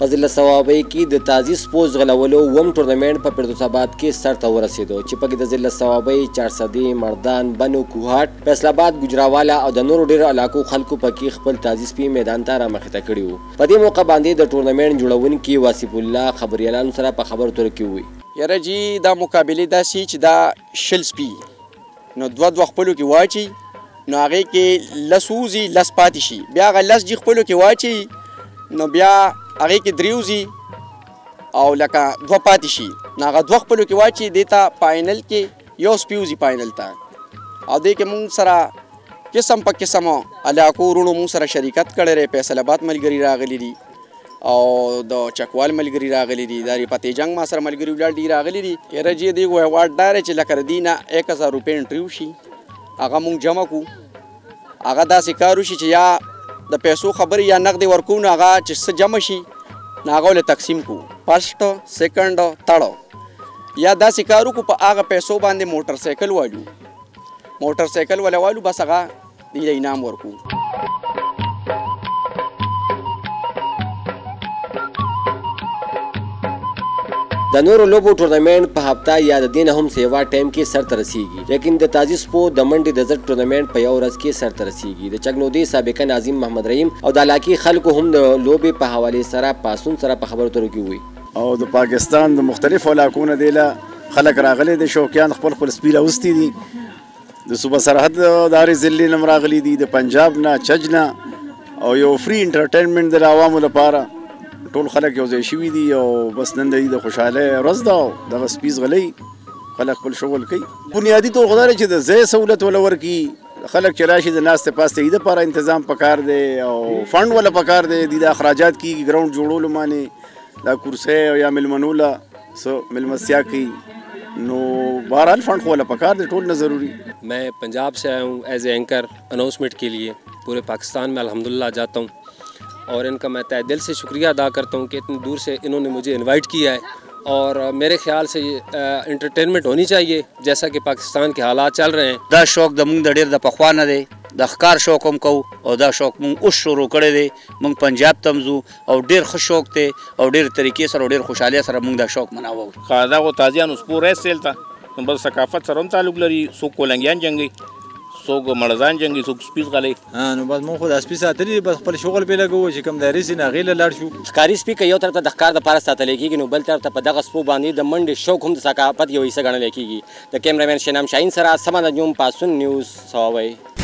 په ضلع صوابۍ کې د تازي سپو ځغلولو اووم ټورنمنټ په فردوس آباد کې سرته ورسېدو چې پکې د ضلع صوابۍ، چارسدې، مردان، بنو، کوهاټ، فیصل آباد، ګجراواله او د نورو ډېرو علاقو خلکو پکې خپل تازي سپي میدان ته رامخته کړي وو. په دې موقع باندې د ټورنمنټ جوړونکي واصف الله خبریالانو سره په خبرو اترو کې وویل: یاره جي دا مقابلې داسې چې دا شل سپي نو دوه خپلو کې واچي، نو هغې کې لس ووځي، لس پاتې شي، بیا هغه لس جي خپلو کې واچي، نو بیا هغې کې درې وځي او لکه دوه پاتې شي، نو هغه دوه خپلو کې واچي، دې ته فاینل کې یو سپي وځي فاینل ته. او دې کې مونږ سره قسم په قسم علاقو وروڼو مونږ سره شریکت کړی دی. فیصل آباد ملګري راغلي دي او د چکوال ملګري راغلي دي، د ریفتې جنګ ما سره ملګري ولاړ دي راغلي دي. یاره جی دې وایواډ دا دی چې لکه د دې نه 1000 روپۍ انټریو شي، هغه مونږ جمع کړو، هغه داسې کار وشي چې یا د پیسو خبرې یا نقدې ورکوو، نو هغه چې څه جمع شي نو هغه ولې تقسیم کړو، فرسټ، سیکنډ، تړ، یا داسې کار وکړو په هغه پیسو باندې موټر سایکل والو، موټر سایکل ولا والو، بس هغه دې انعام ورکوو. د نورو لوبو ټورنمنټ په هفته یا د دې نه هم سیوا ټایم کې سرته رسیږي، لیکن د تازي سپو د منډې د ضد ټورنمنټ په یو ورځ کې سرته رسیږي. د چکنودي سابقه ناظم محمد رحیم او د علاقې خلکو هم د لوبې په حوالې سره پاسون سره په خبرو اترو کې وویل. او د پاکستان د مختلفو علاقو نه دی له خلک راغلي دي، شوقیان خپل سپي راوستي دي، د صوبه سرحد دارې ضلعې نه هم راغلي دي، د پنجاب نه، چج نه، او یو فری انټرټینمنټ د عوامو لپاره ټول خلک یو ځای شوي دي. او بس نن د د خوشحالۍ ورځ ده او دغه سپي ځغلوي، خلک خپل شغل کوي. بنیادي طور خو دا دی چې د ځای سهولت وله ورکړي، خلک چې راشي د ناستې پاستې د لپاره انتظام پکار دی او فنډ وله پکار دی، د اخراجات کېږي ګراوند جوړولو باندې، دا کرسۍ او یا میلمنو له څه میلمستیا کوي، نو بہرحال فنڈ خو پکار دے ٹول نہ ضروری. میں پنجاب سے آیا ہوں ایز اے اینکر اناؤنسمنٹ کے لیے. پورے پاکستان میں الحمدللہ جاتا ہوں اور ان کا میں تہ دل سے شکریہ ادا کرتا ہوں کہ اتنی دور سے انہوں نے مجھے انوائٹ کیا ہے. اور میرے خیال سے یہ انٹرٹینمنٹ ہونی چاہیے جیسا کہ پاکستان کے حالات چل رہے ہیں. دا شوق د مونږ د ډېر د پخوا نه دی، د ښکار شوق هم کوو او دا شوق مونږ اوس شروع کړی دی. مونږ پنجاب ته ځو او ډېر ښه شوق دی او ډېر طریقې سره او ډېر خوشحالۍ سره مونږ دا شوق مناوو. دغو تازیانو سپو ریس سیل ته نو بل ثقافت سره هم تعلق لري، څوک کولنګیان جنګي، څوک مړزان جنګي، څوک سپي ځغلي. نو بس مونږ خو د سپي ساتلي، بس خپل شغل پې لګوو چې کوم دایرې سي نه هغې له لاړ شو. ښکاري سپي که یو طرف ته د ښکار دپاره ساتلی کېږي، نو بل طرف ته په دغه سپو باندې د منډې شوق هم د ثقافت یو حصه ګڼلی کېږي. د کیمرامین شینام شاهین سره سمه نجوم، پاسون نیوز، صوابۍ.